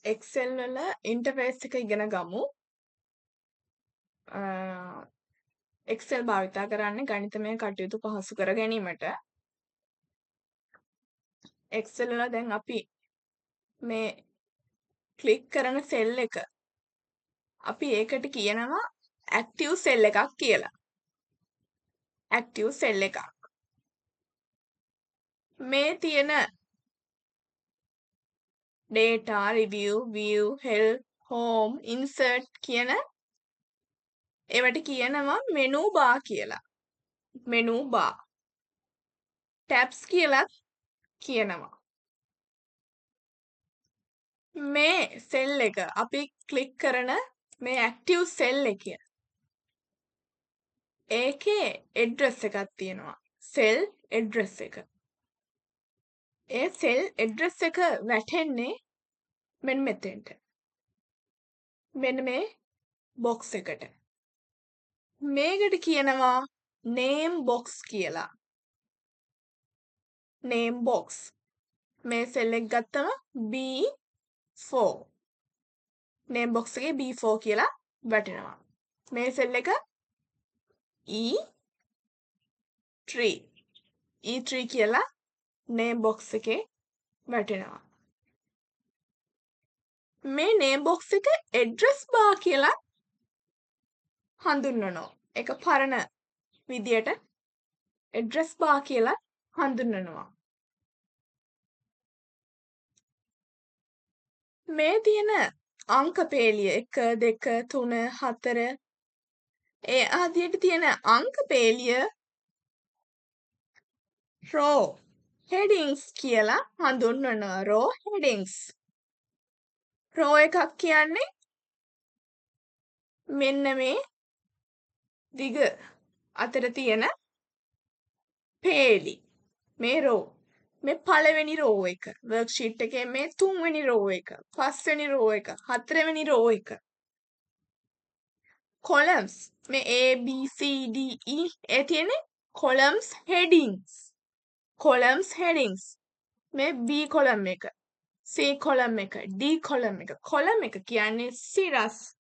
Excel වල interface එක ඉගෙන ගමු. Excel භාවිතා කරන්නේ ගණිතමය කටයුතු පහසු කර ගැනීමට. Excel වල දැන් අපි මේ ක්ලික් කරන සෙල් එක අපි ඒකට කියනවා ඇක්ටිව් සෙල් එකක් කියලා. ඇක්ටිව් සෙල් එකක්. මේ තියෙන data, review, view, help, home, insert කියන ඒවට කියනවා menu bar කියලා. menu bar. tabs කියලා කියනවා. මේ සෙල් එක අපි ක්ලික් කරන මේ ඇක්ටිව් සෙල් එක ඒකේ ඇඩ්‍රස් එකක් තියෙනවා. සෙල් ඇඩ්‍රස් එක. ඒ සෙල් ඇඩ්‍රස් එක වැටෙන්නේ මෙන්න මෙතෙන්ට. මෙන්න මේ බොක්ස් එකට. මේකට කියනවා name box කියලා. name box. මේ සෙල් එක ගත්තම B4. name box එකේ B4 කියලා වැටෙනවා. මේ සෙල් එක E3. E3 කියලා name box එකේ වැටෙනවා. මේ name box එක address bar කියලා හඳුන්වනවා. ඒක පරණ විදියට address bar කියලා හඳුන්වනවා. මේ තියෙන අංක පේලිය 1 2 3 4 ඒ ආදියට තියෙන අංක පේලිය row headings කියලා හඳුන්වනවා. row headings. row එකක් කියන්නේ මෙන්න මේ දිග අතර තියෙන පේලි. මේ row. මේ පළවෙනි row එක. worksheet එකේ මේ තුන්වෙනි row එක. පස්වෙනි row එක. හතරවෙනි row එක. columns. මේ A B C D E ඒ තියෙන්නේ columns headings. columns headings. මේ B column එක. C column එක. D column එක. column එක කියන්නේ සිරස්.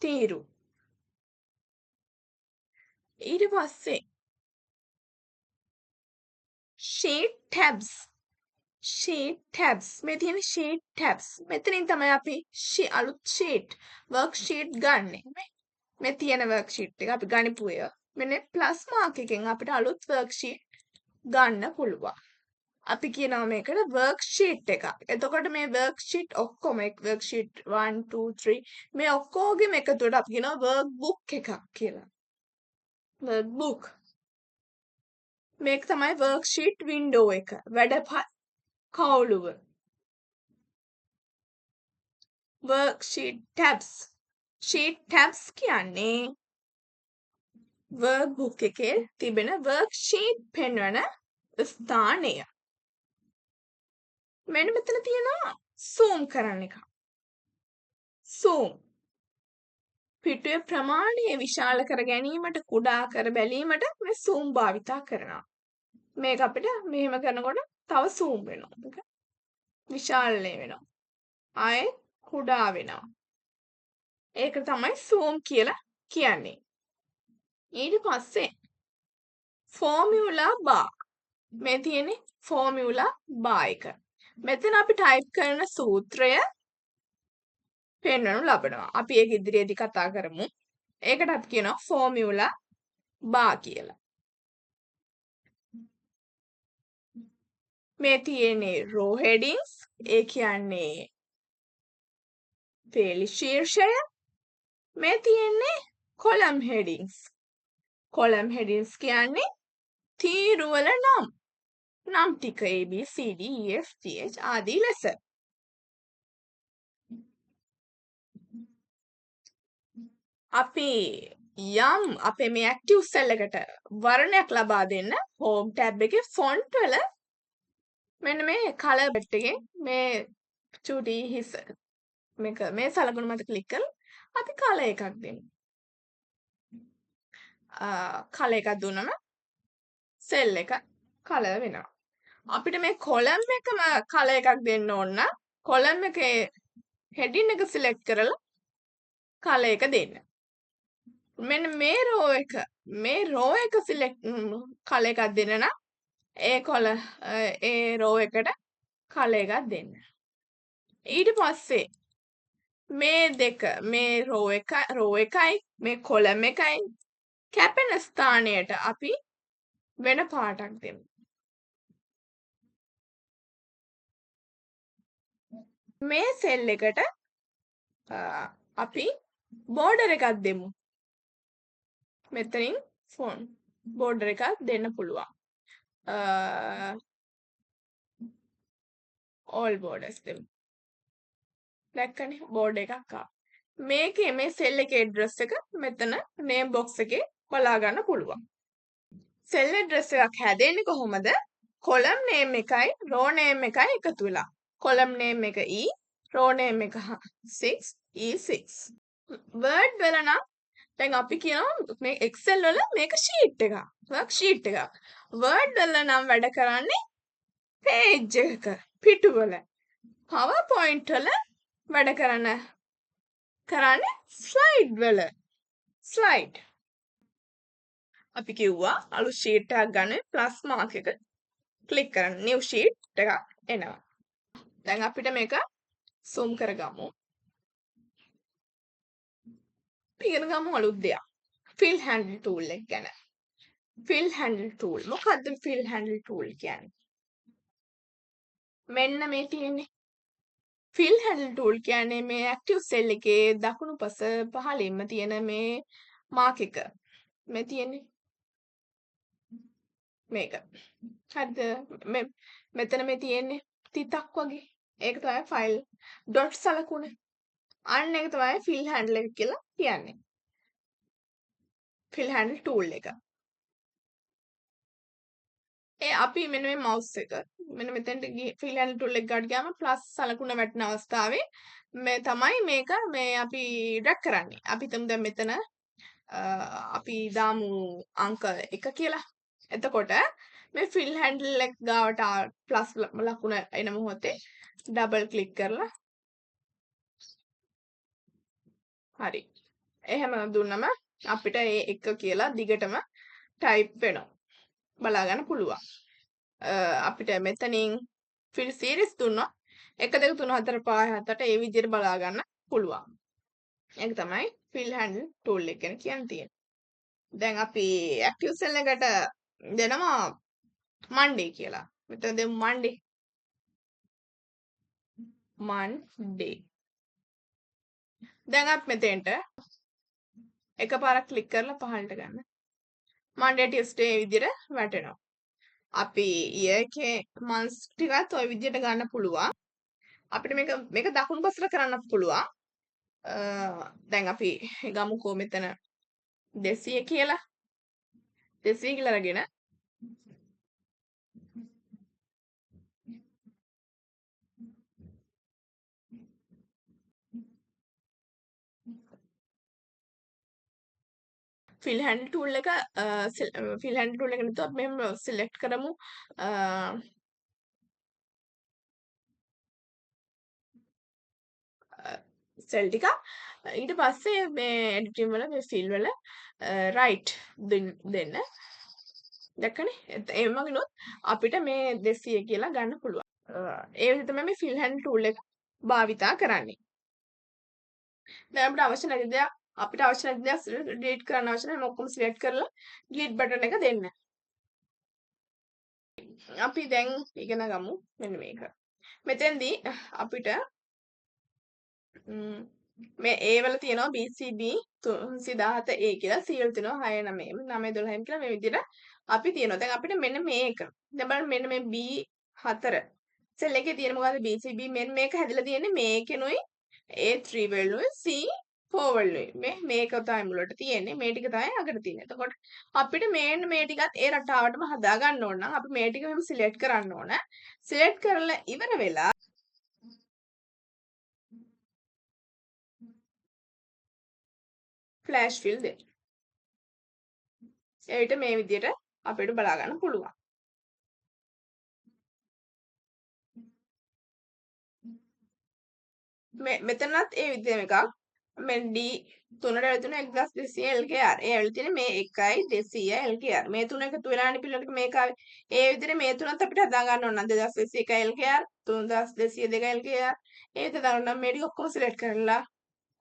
තීරු. ඊට පස්සේ sheet tabs. sheet tabs. මේ තියෙන sheet tabs. මෙතනින් තමයි අපි අලුත් sheet worksheet ගන්නෙ. මේ තියෙන worksheet එක අපි ගනිපු ඒවා. මෙන්න plus mark එකෙන් අපිට අලුත් worksheet ගන්න පුළුවන්. අපි කියනවා මේකට worksheet එකක්. එතකොට මේ worksheet ඔක්කොම worksheet 1 2 3 මේ ඔක්කොගෙම එකතුවට අපි කියනවා workbook එකක් කියලා. workbook. මේක තමයි worksheet window එක. වැඩ කවුළුව. worksheet tabs. sheet tabs කියන්නේ workbook එකේ තිබෙන worksheet පෙන්වන ස්ථානය. මෙන්න මෙතන තියෙනවා zoom කරන්න එක. zoom. පිටුවේ ප්‍රමාණය විශාල කර ගැනීමට කුඩා කර බැලීමට මේ zoom භාවිතා කරනවා. මේක අපිට මෙහෙම කරනකොට තව zoom වෙනවා. විශාල වෙනවා. ආයේ කුඩා වෙනවා. ඒක තමයි zoom කියලා කියන්නේ. ඊට පස්සේ formula bar. මේ තියෙන්නේ formula bar එක. මෙතන අපි ටයිප් කරන සූත්‍රය පෙන්වනු ලබනවා. අපි ඒක ඉදිරියේදී කතා කරමු. ඒකට අපි කියනවා formula bar කියලා. මේ තියෙන්නේ row headings. ඒ කියන්නේ පේලි ශීර්ෂය. මේ තියෙන්නේ column headings. column headings කියන්නේ තීරු වල නම්. නම් ටික A B C D E F G H ආදී ලෙස. අපි යම් අපේ මේ ඇක්ටිව් සෙල් එකට වර්ණයක් ලබා දෙන්න home tab එකේ font වල මෙන්න මේ color bit එකේ මේ චූටි හිස් මේක මේ සලකුණු මත ක්ලික් කරලා අපි color එකක් දෙමු. color එකක් දුන්නම සෙල් එක color වෙනවා. අපිට මේ කොලම් එකම කලර් එකක් දෙන්න ඕන නම් කොලම් එකේ heading එක select කරලා කලර් එක දෙන්න. මෙන්න මේ රෝ එක select කලර් එකක් දෙන්න නම් ඒ රෝ එකට කලර් එකක් දෙන්න. ඊට පස්සේ මේ රෝ එකයි මේ කොලම් එකයි කැපෙන ස්ථානයට අපි වෙන පාටක් දෙමු. මේ සෙල් එකට අපි බෝඩර් එකක් දෙමු. මෙතනින් ෆොන් බෝඩර් එකක් දෙන්න පුළුවන්. all borders දෙමු. දැක්කනේ බෝඩ් එකක් ආවා. මේකේ මේ සෙල් එකේ ඇඩ්‍රස් එක මෙතන නේම් බොක්ස් එකේ බලා ගන්න පුළුවන්. සෙල් ඇඩ්‍රස් එකක් හැදෙන්නේ කොහොමද? කොලම් නේම් එකයි රෝ නේම් එකයි එකතු වෙලා. කොලම් නේම් එක E, රෝ නේම් එක 6 E6. වර්ඩ් වල නම් දැන් අපි කියනවා මේ Excel වල මේක sheet එකක්. work sheet එකක්. වර්ඩ් වල නම් වැඩ කරන්නේ page එකක පිටු වල. PowerPoint වල වැඩ කරන්නේ ස්ලයිඩ් වල. ස්ලයිඩ්. අපි කිව්වා අලුත් sheet එකක් ගන්න plus mark එක ක්ලික් කරන්න new sheet එකක් එනවා. දැන් අපිට මේක zoom කරගමු. ඉගෙන ගමු අලුත් දෙයක්. fill handle tool එක ගැන. fill handle tool. මොකද්ද fill handle tool කියන්නේ? මෙන්න මේ තියෙන්නේ. fill handle tool කියන්නේ මේ active cell එකේ දකුණු පස පහළින්ම තියෙන මේ mark එක. මේ තියෙන්නේ. මේක. හරිද? මෙතන මේ තියෙන්නේ තිතක් වගේ. ඒක තමයි file dot සලකුණ. අන්න ඒක තමයි fill handle එක කියලා කියන්නේ. fill handle tool එක. අපි මෙන්න මේ mouse එක මෙන්න මෙතෙන්ට fill handle tool එක ගාට ගියාම plus සලකුණ වැටෙන අවස්ථාවේ මේ තමයි මේක මේ අපි drag කරන්නේ. අපි හිතමු දැන් මෙතන අපි දාමු අංක 1 කියලා. එතකොට මේ fill handle එක ගාවට plus ලකුණ එන මොහොතේ double click කරලා හරි. එහෙම දුන්නම අපිට ඒ 1 කියලා දිගටම type වෙනවා. බලා ගන්න පුළුවන්. අපිට මෙතනින් fill series දුන්නොත් 1 2 3 4 5 6 7 ඒ විදිහට බලා ගන්න පුළුවන්. ඒක තමයි fill handle tool එක ගැන කියන්න තියෙන්නේ. දැන් අපි active cell එකට දෙනවා Monday කියලා. මෙතන දෙමු Monday. දැන් අපි මෙතෙන්ට එකපාරක් ක්ලික් කරලා පහළට ගන්න. Monday Tuesday ඒ විදිහට වැටෙනවා. අපි year එකේ months ටිකත් ওই විදිහට ගන්න පුළුවන්. අපිට මේක දකුණු පසට කරන්නත් පුළුවන්. දැන් අපි ගමුකෝ මෙතන 200 කියලා. 200 කියලා අරගෙන fill handle tool එක fill handle tool එක නැතුව අපි මෙහෙම select කරමු සෙල් ටික ඊට පස්සේ මේ editing වල මේ fill වල right දෙන්න දැක්කනේ එහෙම ගිනොත් අපිට මේ 200 කියලා ගන්න පුළුවන් ඒ විදිහට තමයි මේ fill handle tool එක භාවිතා කරන්නේ දැන් අපිට අවශ්‍ය නැති දේ delete කරන්න අවශ්‍ය නැහැ ඔක්කොම select කරලා delete button එක දෙන්න අපි දැන් ඉගෙන ගමු මෙන්න මේක මෙතෙන්දී අපිට මේ A වල තියෙනවා BCB 317 A කියලා සීල් තියෙනවා 6 9 9 12 කියලා මේ විදිහට අපි තියෙනවා. දැන් අපිට මෙන්න මේක. දැන් බලන්න මෙන්න මේ B4 සෙල් එකේ තියෙන මොකද්ද BCB මෙන්න මේක හැදිලා තියෙන්නේ මේකෙනුයි A3 වලුයි C4 වලුයි. මේක තමයි මුලට තියෙන්නේ. මේ ටික තමයි අගට තියෙන්නේ. එතකොට අපිට මේ ටිකත් ඒ රටාවටම හදා ගන්න ඕන නම් අපි මේ ටික මෙහෙම සිලෙක්ට් කරන්න ඕන. සිලෙක්ට් කරලා ඉවර වෙලා ෆ්ලෑෂ් ෆිල් දෙන්න. ඒ විදිහට මේ විදිහට අපිට බලා ගන්න පුළුවන්. මෙතනත් ඒ විදිහම එකක්. මේ D 3ට ඇතුළේ 1200 LKR. ඒ ඇවිල්ලා තියෙන්නේ මේ 1යි 200යි LKR. මේ තුන එකතු වෙලානේ පිළිවෙලට මේක ආවේ. ඒ විදිහට මේ තුනත් අපිට හදා ගන්න ඕන නම් 2201 LKR 3202 LKR. ඒ විදිහට දාන්න නම් මේ ටික ඔක්කොම සිලෙක්ට් කරලා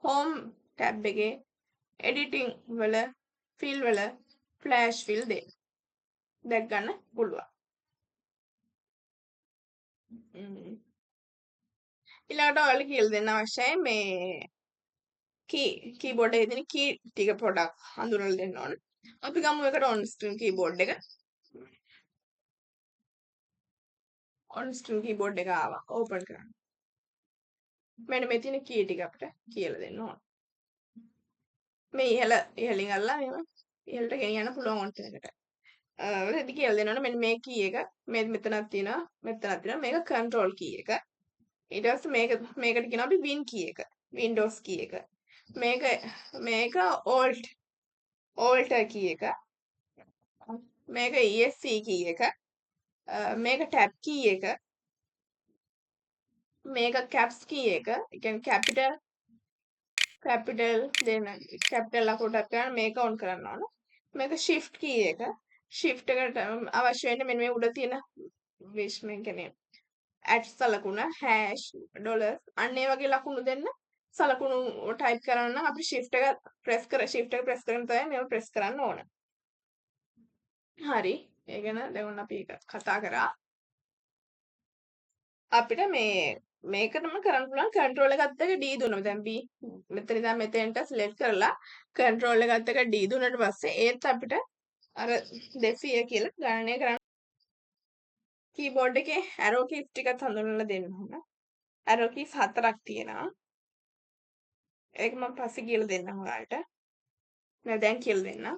home tab එකේ editing වල fill වල flash fill දෙන්න. දැක් ගන්න පුළුවන්. ඊළඟට ඔයාලට කියලා දෙන්න අවශ්‍යයි මේ කීබෝඩ් එකේ තියෙන කී ටික පොඩක් හඳුනලා දෙන්න ඕන. අපි ගමු එකට on screen keyboard එක. on screen keyboard එක ආවා. open කරන්න. මෙන්න මේ තියෙන කී ටික අපිට කියලා දෙන්න ඕන. මේ ඉහළින් අල්ලලා මෙහෙම ඉහළට ගෙනියන්න පුළුවන් ඕන තැනකට. රෙදි කියලා දෙන්න ඕන. මෙන්න මේ කී එක මෙතනක් තියෙනවා. මෙතනක් තියෙනවා. මේක control key එක. ඊට පස්සේ මේකට කියනවා අපි win key එක. windows key එක. මේක alt key එක. මේක ESC key එක. මේක tab key එක. මේක caps key එක. ඒ කියන්නේ capital දෙන්න capital අකුරු ටැප් කරලා මේක on කරන්න ඕන. මේක shift key එක. shift එකට අවශ්‍ය වෙන්නේ මෙන්න මේ උඩ තියෙන මේ කියන්නේ @ hash dollar අන්න ඒ වගේ ලකුණු දෙන්න සලකුණු ටයිප් කරන්න නම් අපි shift එක press කරගෙන තමයි මේව press කරන්න ඕන. හරි. ඒ ගැන දැන් අපි කතා කරා. අපිට මේකටම කරන්න පුළුවන් control එකත් එක්ක D දුන්නම දැන් B මෙතන ඉඳන් මෙතෙන්ට select කරලා control එකත් එක්ක D දුන්නට පස්සේ ඒත් අපිට අර 200 කියලා ගණනය කරන්න keyboard එකේ arrow keys ටිකත් හඳුන්වලා දෙන්න ඕන. arrow keys 4ක් තියෙනවා. ඒක මම පස්සේ කියලා දෙන්නම් ඔයාලට. මම දැන් කියලා දෙන්නම්.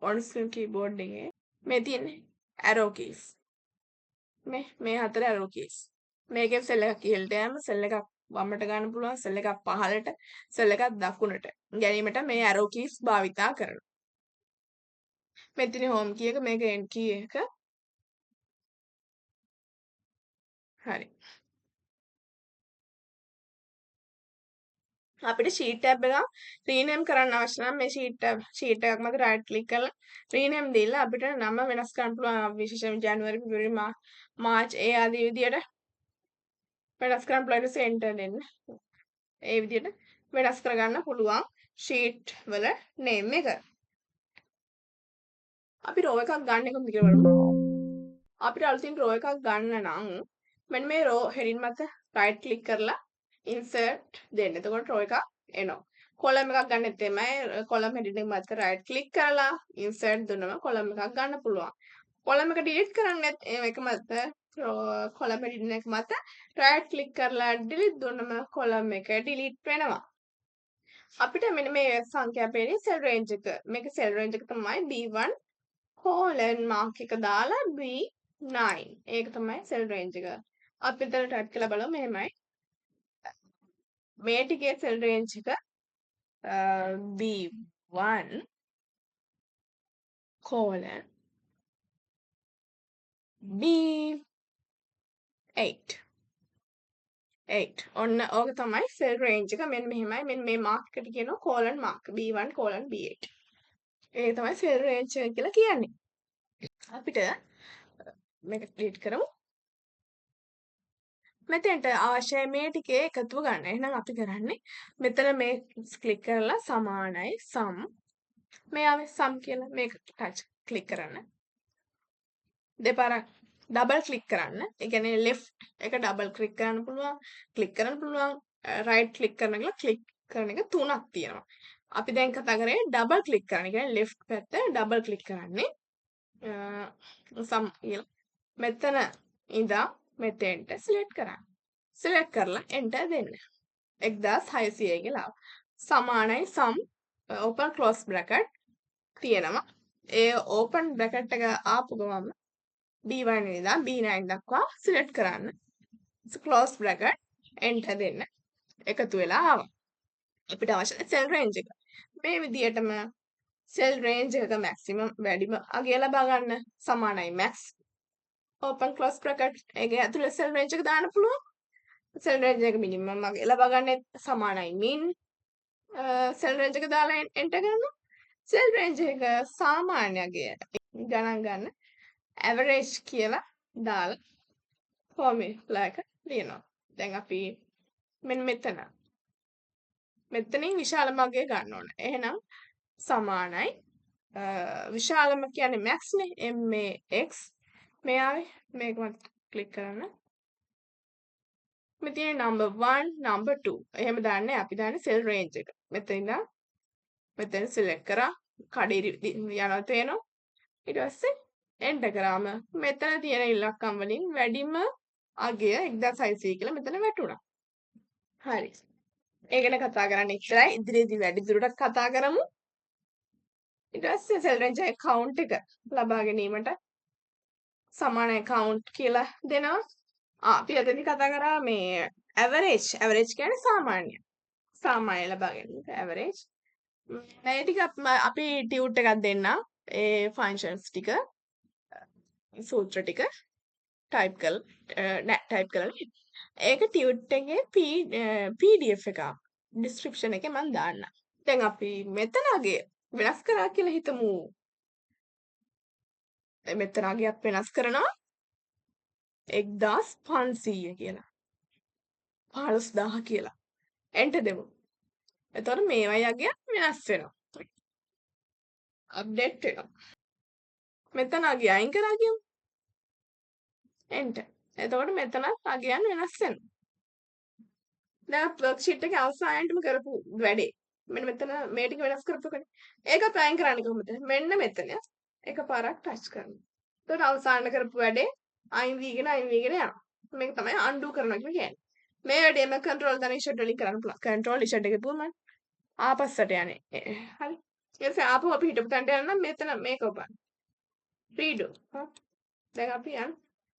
on screen keyboard එකේ මේ තියෙන්නේ arrow keys. මේ 4 arrow keys. මේකෙන් සෙල් එකක් ඉහළට යෑම, සෙල් එකක් වමට ගන්න පුළුවන්, සෙල් එකක් පහළට, සෙල් එකක් දකුණට ගැනීමට මේ arrow keys භාවිතා කරනවා. මෙතන home key එක, මේක end key එක. හරි. අපිට sheet tab එක rename කරන්න අවශ්‍ය නම් මේ sheet එකක් මත right click කරලා rename දීලා අපිට නම වෙනස් කරන්න පුළුවන්. විශේෂයෙන් January, February, March ඒ ආදී විදියට වෙනස් කරන්න පුළුවන්. enter දෙන්න. ඒ විදියට වෙනස් කරගන්න පුළුවන් sheet වල name එක. අපි row එකක් ගන්න කොහොමද කියලා බලමු. අපිට අලුතින් row එකක් ගන්න නම් මෙන්න මේ row heading මත right click කරලා insert දෙන්න. එතකොට row එකක් එනවා. column එකක් ගන්නෙත් එමය column heading එක මත right click කරලා insert දුන්නම column එකක් ගන්න පුළුවන්. column එක delete කරන්නෙත් ඒක මත column heading එක මත right click කරලා delete දුන්නම column එක delete වෙනවා. අපිට මෙන්න මේ සංඛ්‍යා පේන්නේ cell range එක. මේක cell range එක තමයි B1 colon mark එක දාලා B9. ඒක තමයි cell range එක. අපි එතන type කරලා බලමු මෙහෙමයි. මේ ටිකේ cell range එක B1 colon B8 ඔන්න ඕක තමයි cell range එක. මෙන්න මෙහෙමයි. මෙන්න මේ mark එකට කියනවා colon mark B1 colon B8. ඒක තමයි cell range එක කියලා කියන්නේ. අපිට මේක delete කරමු. මෙතෙන්ට අවශ්‍යයි මේ ටිකේ එකතුව ගන්න. එහෙනම් අපි කරන්නේ මෙතන මේ ක්ලික් කරලා සමානයි sum මේ ආවේ sum කියලා මේක ටච් ක්ලික් කරන්න. දෙපාරක් ඩබල් ක්ලික් කරන්න. ඒ කියන්නේ left එක ඩබල් ක්ලික් කරන්න පුළුවන්, ක්ලික් කරන්න පුළුවන්, right ක්ලික් කරන එක ක්ලික් කරන එක තුනක් තියෙනවා. අපි දැන් කතා කරේ ඩබල් ක්ලික් කරන්න. ඒ කියන්නේ left පැත්ත ඩබල් ක්ලික් කරන්නේ. sum කියලා. මෙතන ඉඳන් මෙතෙන්ට select කරන්න. select කරලා enter දෙන්න. 1600 කියලා සමානයි sum open close bracket තියෙනවා. ඒ open bracket එක ආපු ගමන් B1 ඉඳන් B9 දක්වා select කරන්න. close bracket enter දෙන්න. එකතු වෙලා ආවා. අපිට අවශ්‍ය cell range එක. මේ විදිහටම cell range එක maximum වැඩිම අගය ලබා ගන්න සමානයි max open close bracket එකේ ඇතුලේ cell range එක දාන්න පුළුවන්. සෙල් රේන්ජ් එක මිනිමම් වගේ ලබා ගන්න සමානයි min සෙල් රේන්ජ් එක දාලා එන්ටර් කරනවා. සෙල් රේන්ජ් එක සාමාන්‍යගේ ගණන් ගන්න ඇවරේජ් කියලා දාලා ෆෝමියුලා එක ලියනවා. දැන් අපි මෙන්න මෙතනින් විශාලම අගය ගන්න ඕන. එහෙනම් සමානයි විශාලම කියන්නේ max නේ max මේ ආවේ මේක මම ක්ලික් කරන්න. මෙතන number 1 number 2 එහෙම දාන්නේ අපි දාන්නේ cell range එක. මෙතන ඉඳන් මෙතන select කරා කඩේ යනවා තේනවා. ඊට පස්සේ enter කරාම මෙතන තියෙන ඉලක්කම් වලින් වැඩිම අගය 1600 කියලා මෙතන වැටුණා. හරි. ඒ ගැන කතා කරන්න ඉතරයි. ඉදිරියේදී වැඩි දුරටත් කතා කරමු. ඊට පස්සේ cell range එක count එක ලබා ගැනීමට සමාන account කියලා දෙනවා. අපි එතනදි කතා කරා මේ average කියන්නේ සාමාන්‍ය ලබා ගැනීම average. මේ ටික අපි ටියුට් එකක් දෙන්න. ඒ functions ටික සූත්‍ර ටික ටයිප් කරලා ඒක ටියුට් එකේ PDF එකක් description එකේ මම දාන්න. දැන් අපි මෙතනගේ වෙනස් කරා කියලා හිතමු. මෙතන අගයක් වෙනස් කරනවා 1500 කියලා. 15000 කියලා. එන්ටර් දෙමු. එතකොට මේවයි අගයක් වෙනස් වෙනවා. අප්ඩේට් වෙනවා. මෙතන අගය අයින් කරා කියමු. එන්ටර්. එතකොට මෙතනත් අගයන් වෙනස් වෙනවා. දැන් වර්ක්ෂීට් එකේ අවසානයේටම කරපු වැඩේ. මෙන්න මෙතන මේ ටික වෙනස් කරපුවකනේ. ඒක අපි අයින් කරන්නේ කොහොමද? මෙන්න මෙතන එකපාරක් ටච් කරනවා. එතකොට අවසාන කරපු වැඩේ අයින් වීගෙන යනවා. මේක තමයි undo කරනවා කියන්නේ. මේ වැඩේම control ධන ඉෂට් වලින් කරන්න පුළුවන්. control ඉෂට් එකේ පුවම ආපස්සට යන්නේ. හරි. ඊට පස්සේ ආපහු අපි හිටපු තැනට යන්න නම් මෙතන මේක ඔබන්න. redo. දැන් අපි යන්න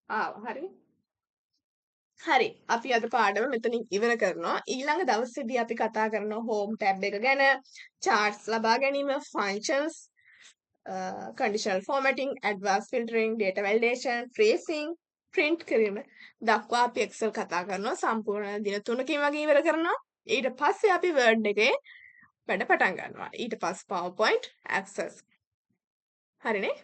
ආවා. හරි. හරි. අපි අද පාඩම මෙතනින් ඉවර කරනවා. ඊළඟ දවසේදී අපි කතා කරනවා home tab එක ගැන, charts ලබා ගැනීම, functions, conditional formatting, advanced filtering, data validation, tracing, print කිරීම දක්වා අපි Excel කතා කරනවා. සම්පූර්ණ දින 3කින් වගේ ඉවර කරනවා. ඊට පස්සේ අපි Word එකේ වැඩ පටන් ගන්නවා. ඊට පස්සේ PowerPoint access. හරිනේ?